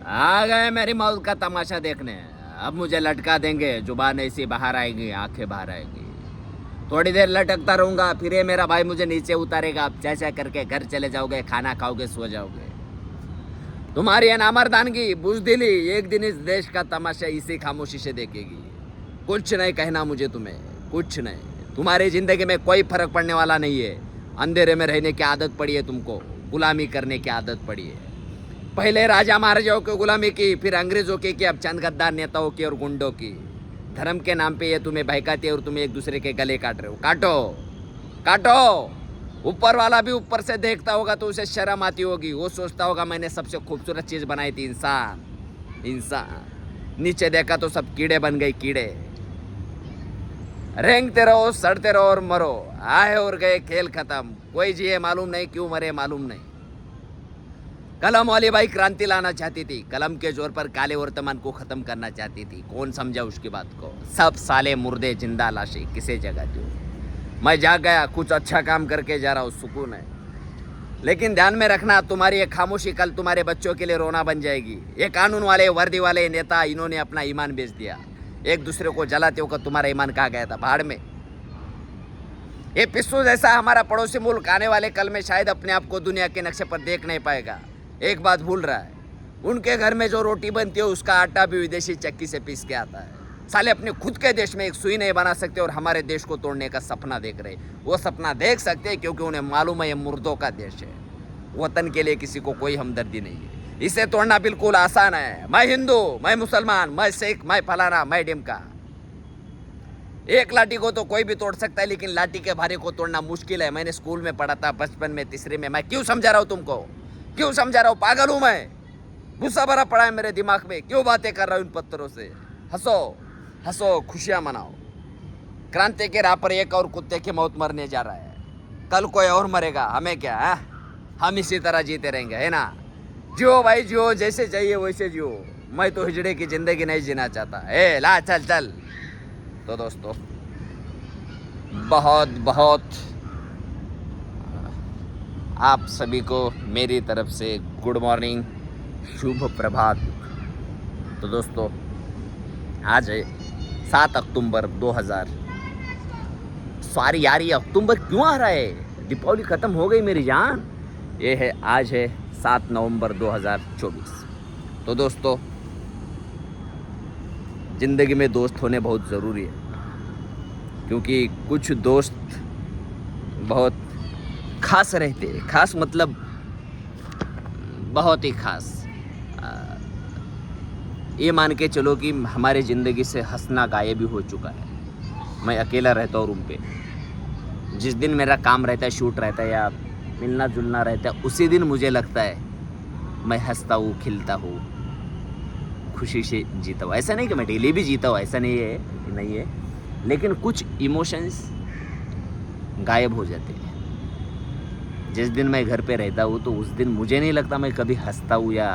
आ गए मेरी मौत का तमाशा देखने। अब मुझे लटका देंगे, जुबान ऐसी बाहर आएगी, आंखें बाहर आएगी। थोड़ी देर लटकता रहूंगा, फिर ये मेरा भाई मुझे नीचे उतारेगा। आप चाचा करके घर चले जाओगे, खाना खाओगे, सो जाओगे। तुम्हारी ये नामर्दानगी, बुजदिली एक दिन इस देश का तमाशा इसी खामोशी से देखेगी। कुछ नहीं कहना मुझे तुम्हें, कुछ नहीं। तुम्हारी जिंदगी में कोई फर्क पड़ने वाला नहीं है। अंधेरे में रहने की आदत पड़ी है तुमको, गुलामी करने की आदत पड़ी है। पहले राजा महाराजाओं की गुलामी की, फिर अंग्रेजों की, अब चंद गद्दार नेताओं की और गुंडों की। धर्म के नाम पे ये तुम्हें बहकाती है और तुम एक दूसरे के गले काट रहे हो। काटो काटो। ऊपर वाला भी ऊपर से देखता होगा तो उसे शर्म आती होगी। वो सोचता होगा मैंने सबसे खूबसूरत चीज बनाई थी, इंसान। इंसान नीचे देखा तो सब कीड़े बन गए, कीड़े। रेंगते रहो, सड़ते रहो और मरो। आए और गए, खेल खत्म। कोई जिए मालूम नहीं, क्यों मरे मालूम नहीं। कलम वाली बाई क्रांति लाना चाहती थी, कलम के जोर पर काले वर्तमान को खत्म करना चाहती थी। कौन समझा उसकी बात को। सब साले मुर्दे, जिंदा लाशें, किसे जगह दो। मैं जाग गया, कुछ अच्छा काम करके जा रहा हूँ, सुकून है। लेकिन ध्यान में रखना, तुम्हारी ये खामोशी कल तुम्हारे बच्चों के लिए रोना बन जाएगी। ये कानून वाले, वर्दी वाले नेता, इन्होंने अपना ईमान बेच दिया। एक दूसरे को जलाते होकर तुम्हारा ईमान कहाँ गया था, भाड़ में। ये पिस्सू जैसा हमारा पड़ोसी मुल्क आने वाले कल में शायद अपने आप को दुनिया के नक्शे पर देख नहीं पाएगा। एक बात भूल रहा है, उनके घर में जो रोटी बनती है उसका आटा भी विदेशी चक्की से पीस के आता है। साले अपने खुद के देश में एक सुई नहीं बना सकते और हमारे देश को तोड़ने का सपना देख रहे। वो सपना देख सकते हैं क्योंकि उन्हें मालूम है ये मुर्दों का देश है। वतन के लिए किसी को कोई हमदर्दी नहीं है। इसे तोड़ना बिल्कुल आसान है। मैं हिंदू, मैं मुसलमान, मैं सिख, मैं फलाना, मैं डिमका। एक लाठी को तो कोई भी तोड़ सकता है, लेकिन लाठी के भारे को तोड़ना मुश्किल है। मैंने स्कूल में पढ़ा था, बचपन में, तीसरे में। मैं क्यों समझा रहा हूँ तुमको, क्यों समझा रहा हूँ? पागल हूँ मैं? गुस्सा भरा पड़ा है मेरे दिमाग में। क्यों बातें कर रहा हूँ इन पत्थरों से? हंसो हंसो, खुशियाँ मनाओ। क्रांति के राह पर एक और कुत्ते की मौत मरने जा रहा है। कल कोई और मरेगा, हमें क्या है? हम इसी तरह जीते रहेंगे, है ना? जियो भाई जियो, जैसे चाहिए वैसे जियो। मैं तो हिजड़े की जिंदगी नहीं जीना चाहता। ए ला, चल चल। तो दोस्तों, बहुत बहुत आप सभी को मेरी तरफ से गुड मॉर्निंग, शुभ प्रभात। तो दोस्तों, आज है 7 अक्टूबर 2000। सॉरी यार, ये अक्टूबर क्यों आ रहा है? दीपावली खत्म हो गई मेरी जान। ये है, आज है 7 नवंबर 2024। तो दोस्तों, ज़िंदगी में दोस्त होने बहुत ज़रूरी है, क्योंकि कुछ दोस्त बहुत खास रहते हैं। खास मतलब बहुत ही खास। ये मान के चलो कि हमारे ज़िंदगी से हंसना गायब भी हो चुका है। मैं अकेला रहता हूँ रूम पे। जिस दिन मेरा काम रहता है, शूट रहता है या मिलना जुलना रहता है, उसी दिन मुझे लगता है मैं हंसता हूँ, खिलता हूँ, खुशी से जीता हूँ। ऐसा नहीं कि मैं डेली भी जीता हूँ, ऐसा नहीं है, लेकिन कुछ इमोशंस गायब हो जाते हैं। जिस दिन मैं घर पे रहता हूँ तो उस दिन मुझे नहीं लगता मैं कभी हंसता हूँ या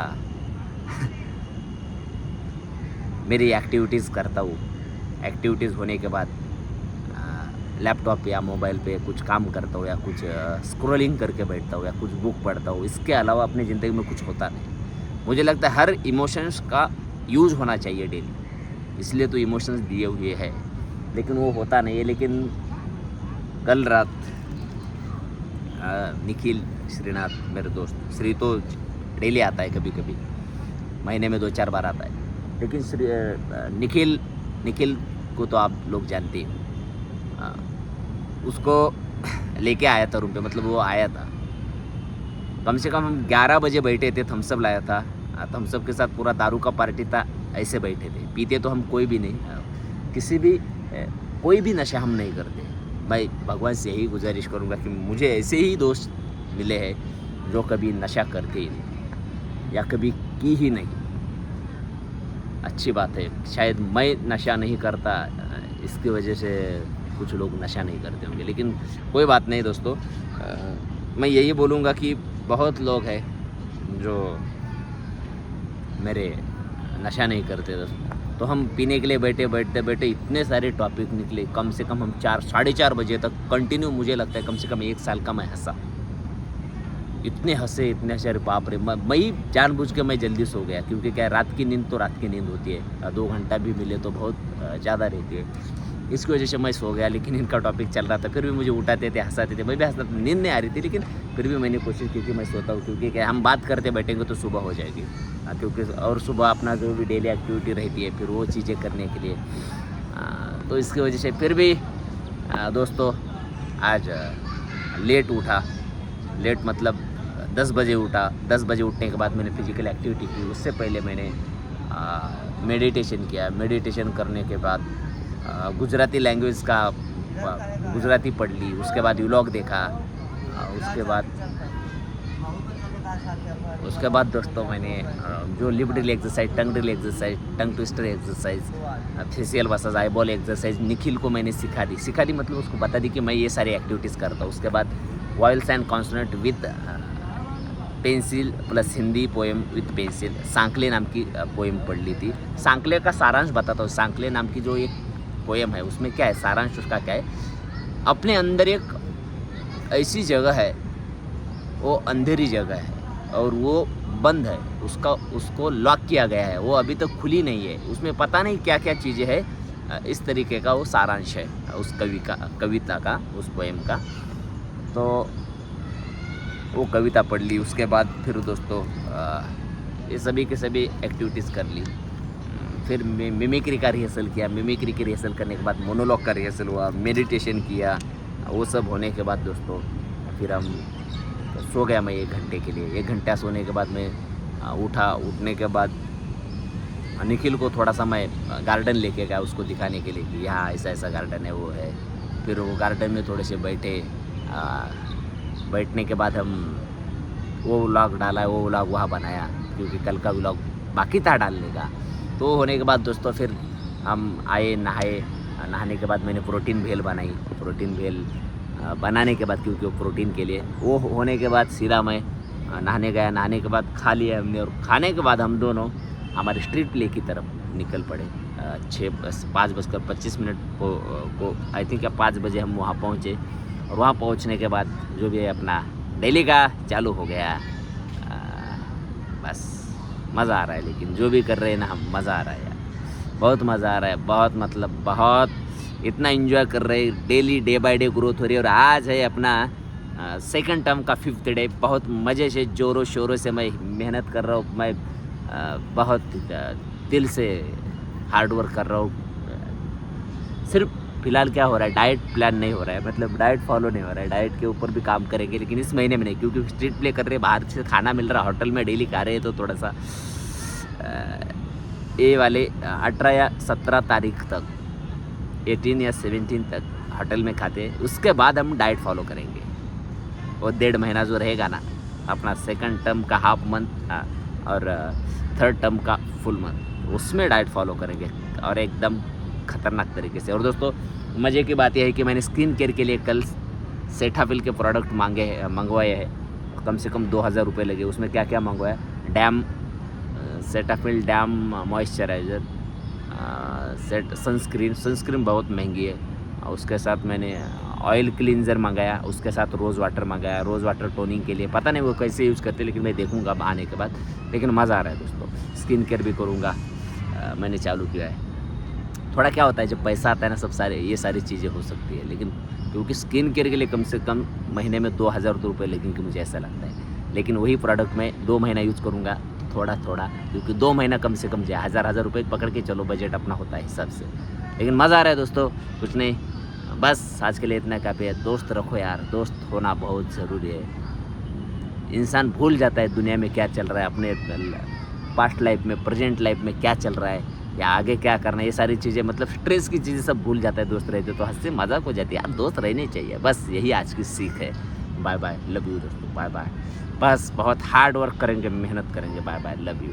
मेरी एक्टिविटीज़ करता हूँ। एक्टिविटीज़ होने के बाद लैपटॉप या मोबाइल पे कुछ काम करता हूँ या कुछ स्क्रॉलिंग करके बैठता हूँ या कुछ बुक पढ़ता हूँ। इसके अलावा अपनी ज़िंदगी में कुछ होता नहीं। मुझे लगता है हर इमोशंस का यूज़ होना चाहिए डेली, इसलिए तो इमोशंस दिए हुए हैं, लेकिन वो होता नहीं है। लेकिन कल रात निखिल श्रीनाथ, मेरे दोस्त, श्री तो डेली आता है, कभी कभी महीने में 2-4 बार आता है, लेकिन निखिल को तो आप लोग जानते हैं। उसको लेके आया था रूम पे, मतलब वो आया था। कम से कम हम 11 बजे बैठे थे, थम्सअप लाया था। थम्सअप के साथ पूरा दारू का पार्टी था, ऐसे बैठे थे। पीते तो हम कोई भी नहीं, कोई भी नशा हम नहीं करते। मैं भगवान से यही गुजारिश करूँगा कि मुझे ऐसे ही दोस्त मिले हैं जो कभी नशा करते ही नहीं या कभी की ही नहीं। अच्छी बात है, शायद मैं नशा नहीं करता, इसकी वजह से कुछ लोग नशा नहीं करते होंगे, लेकिन कोई बात नहीं दोस्तों। मैं यही बोलूँगा कि बहुत लोग हैं जो मेरे नशा नहीं करते दोस्तों। तो हम पीने के लिए बैठते इतने सारे टॉपिक निकले। कम से कम हम 4-4:30 बजे तक कंटिन्यू, मुझे लगता है कम से कम 1 साल का मैं हंसा। इतने हंसे अरे बाप रे। मैं ही जानबूझ के मैं जल्दी सो गया, क्योंकि क्या है, रात की नींद तो रात की नींद होती है, 2 घंटा भी मिले तो बहुत ज़्यादा रहती है। इसकी वजह से मैं सो गया, लेकिन इनका टॉपिक चल रहा था, फिर भी मुझे उठाते थे, हंसाते थे, मैं भी हंसता, नींद नहीं आ रही थी, लेकिन फिर भी मैंने कोशिश की कि मैं सोता हूँ, क्योंकि क्या हम बात करते बैठेंगे तो सुबह हो जाएगी। क्योंकि और सुबह अपना जो भी डेली एक्टिविटी रहती है, फिर वो चीज़ें करने के लिए तो इसकी वजह से फिर भी दोस्तों आज लेट उठा। लेट मतलब 10 बजे उठा। 10 बजे उठने के बाद मैंने फिजिकल एक्टिविटी की। उससे पहले मैंने मेडिटेशन किया। मेडिटेशन करने के बाद गुजराती लैंग्वेज का गुजराती पढ़ ली। उसके बाद व्लॉग देखा। उसके बाद दोस्तों मैंने जो lip drill exercise, tongue drill exercise, tongue twister exercise, facial massage, eye ball exercise Nikhil को मैंने सिखा दी मतलब उसको बता दी कि मैं ये सारी एक्टिविटीज़ करता हूँ। उसके बाद vowels and consonant with pencil plus Hindi poem with pencil, सांकले नाम की पोएम पढ़ ली थी। सांकले का सारांश बताता हूँ। सांकले नाम की जो एक पोएम है, उसमें क्या है, सारांश उसका क्या है, अपने अंदर एक ऐसी जगह है, वो अंधेरी जगह है और वो बंद है, उसको लॉक किया गया है, वो अभी तक खुली नहीं है, उसमें पता नहीं क्या क्या चीज़ें हैं। इस तरीके का वो सारांश है उस कविता का, उस पोएम का। तो वो कविता पढ़ ली। उसके बाद फिर दोस्तों ये सभी के सभी एक्टिविटीज़ कर ली। फिर मिमिक्री का रिहर्सल किया। मिमिक्री की रिहर्सल करने के बाद मोनोलॉग का रिहर्सल हुआ। मेडिटेशन किया। वो सब होने के बाद दोस्तों फिर हम सो गया मैं 1 घंटे के लिए। 1 घंटा सोने के बाद मैं उठने के बाद निखिल को थोड़ा सा मैं गार्डन लेके गया, उसको दिखाने के लिए कि यहाँ ऐसा ऐसा गार्डन है, वो है। फिर वो गार्डन में थोड़े से बैठने के बाद हम वो व्लॉग डाला, वो व्लॉग वहाँ बनाया, क्योंकि कल का व्लॉग बाकी था डालने का। तो होने के बाद दोस्तों फिर हम आए, नहाने के बाद मैंने प्रोटीन भेल बनाई। प्रोटीन भेल बनाने के बाद, क्योंकि वो प्रोटीन के लिए, वो होने के बाद सीधा मैं नहाने गया। नहाने के बाद खा लिया हमने, और खाने के बाद हम दोनों हमारे स्ट्रीट प्ले की तरफ निकल पड़े। 5:25 को आई थिंक 5 बजे हम वहाँ पहुँचे। और वहाँ पहुँचने के बाद जो भी है अपना डेली का चालू हो गया। बस मज़ा आ रहा है, लेकिन जो भी कर रहे हैं ना हम, मज़ा आ रहा है यार, बहुत मज़ा आ रहा है, बहुत मतलब बहुत इतना एंजॉय कर रहे हैं। Daily day by day growth हो रही है। और आज है अपना सेकंड टर्म का 5th डे। बहुत मज़े से ज़ोरों शोरों से मैं मेहनत कर रहा हूँ। मैं बहुत दिल से हार्ड वर्क कर रहा हूँ। सिर्फ फिलहाल क्या हो रहा है, डाइट प्लान नहीं हो रहा है, मतलब डाइट फॉलो नहीं हो रहा है। डाइट के ऊपर भी काम करेंगे, लेकिन इस महीने में नहीं, क्योंकि स्ट्रीट प्ले कर रहे हैं, बाहर से खाना मिल रहा है, होटल में डेली खा रहे हैं। तो थोड़ा सा ये वाले 18 या 17 तारीख तक, 18 या 17 तक होटल में खाते हैं। उसके बाद हम डाइट फॉलो करेंगे। और 1.5 महीना जो रहेगा ना, अपना सेकंड टर्म का हाफ मंथ और थर्ड टर्म का फुल मंथ, उसमें डाइट फॉलो करेंगे, और एकदम ख़तरनाक तरीके से। और दोस्तों मज़े की बात यह है कि मैंने स्किन केयर के लिए कल सेटाफिल के प्रोडक्ट मंगवाए हैं। कम से कम 2000 रुपये लगे। उसमें क्या क्या मंगवाया, सेटाफिल डैम मॉइस्चराइज़र, सनस्क्रीन बहुत महंगी है। उसके साथ मैंने ऑयल क्लींजर मंगाया, उसके साथ रोज़ वाटर मंगाया, रोज़ वाटर टोनिंग के लिए। पता नहीं वो कैसे यूज़ करते, लेकिन मैं देखूंगा अब आने के बाद। लेकिन मज़ा आ रहा है दोस्तों। स्किन केयर भी करूँगा, मैंने चालू किया है। थोड़ा क्या होता है, जब पैसा आता है ना, ये सारी चीज़ें हो सकती है, लेकिन क्योंकि स्किन केयर के लिए कम से कम महीने में 2000 रुपये लगेंगे, मुझे ऐसा लगता है। लेकिन वही प्रोडक्ट मैं 2 महीना यूज़ करूँगा, थोड़ा, क्योंकि 2 महीना कम से कम जो 1000 रुपये पकड़ के चलो, बजट अपना होता है हिसाब से। लेकिन मज़ा आ रहा है दोस्तों, कुछ नहीं, बस आज के लिए इतना काफ़ी है। दोस्त रखो यार, दोस्त होना बहुत ज़रूरी है। इंसान भूल जाता है दुनिया में क्या चल रहा है, अपने पास्ट लाइफ में, प्रेजेंट लाइफ में क्या चल रहा है, या आगे क्या करना है, ये सारी चीज़ें, मतलब स्ट्रेस की चीज़ें सब भूल जाता है दोस्त रहते, तो हंसते मजाक हो जाती है यार। दोस्त रहने चाहिए, बस यही आज की सीख है। बाय बाय, लव यू दोस्तों, बाय बाय। बस बहुत हार्ड वर्क करेंगे, मेहनत करेंगे। Bye bye, love you.